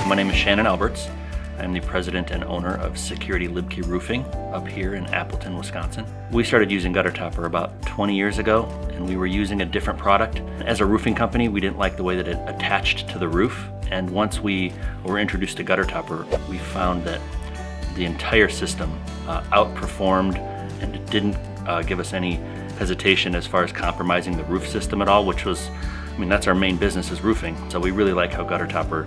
My name is Shannon Alberts. I'm the president and owner of Security Luebke Roofing up here in Appleton, Wisconsin. We started using GutterTopper about 20 years ago, and we were using a different product. As a roofing company, we didn't like the way that it attached to the roof, and once we were introduced to GutterTopper, we found that the entire system outperformed, and it didn't give us any hesitation as far as compromising the roof system at all, which was, that's our main business is roofing. So we really like how GutterTopper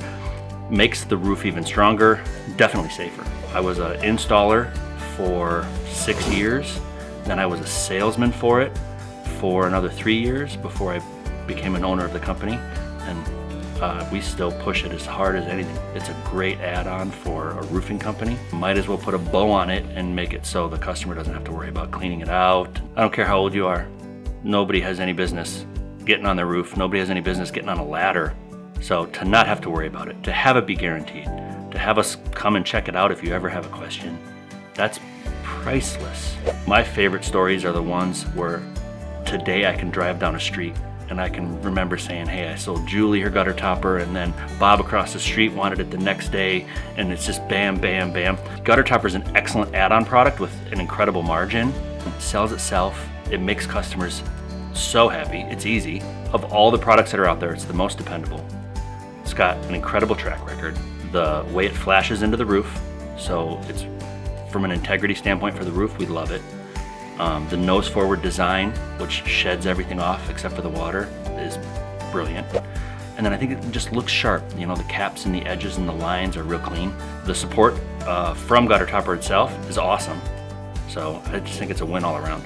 makes the roof even stronger, definitely safer. I was an installer for 6 years, then I was a salesman for it for another 3 years before I became an owner of the company, and we still push it as hard as anything. It's a great add-on for a roofing company. Might as well put a bow on it and make it so the customer doesn't have to worry about cleaning it out. I don't care how old you are. Nobody has any business getting on their roof. Nobody has any business getting on a ladder. So to not have to worry about it, to have it be guaranteed, to have us come and check it out if you ever have a question, that's priceless. My favorite stories are the ones where today I can drive down a street and I can remember saying, hey, I sold Julie her GutterTopper, and then Bob across the street wanted it the next day, and it's just bam, bam, bam. GutterTopper is an excellent add-on product with an incredible margin. It sells itself. It makes customers so happy. It's easy. Of all the products that are out there, it's the most dependable. It's got an incredible track record. The way it flashes into the roof, so it's from an integrity standpoint for the roof, we love it. The nose forward design, which sheds everything off except for the water, is brilliant. And then I think it just looks sharp. The caps and the edges and the lines are real clean. The support from GutterTopper itself is awesome. So I just think it's a win all around.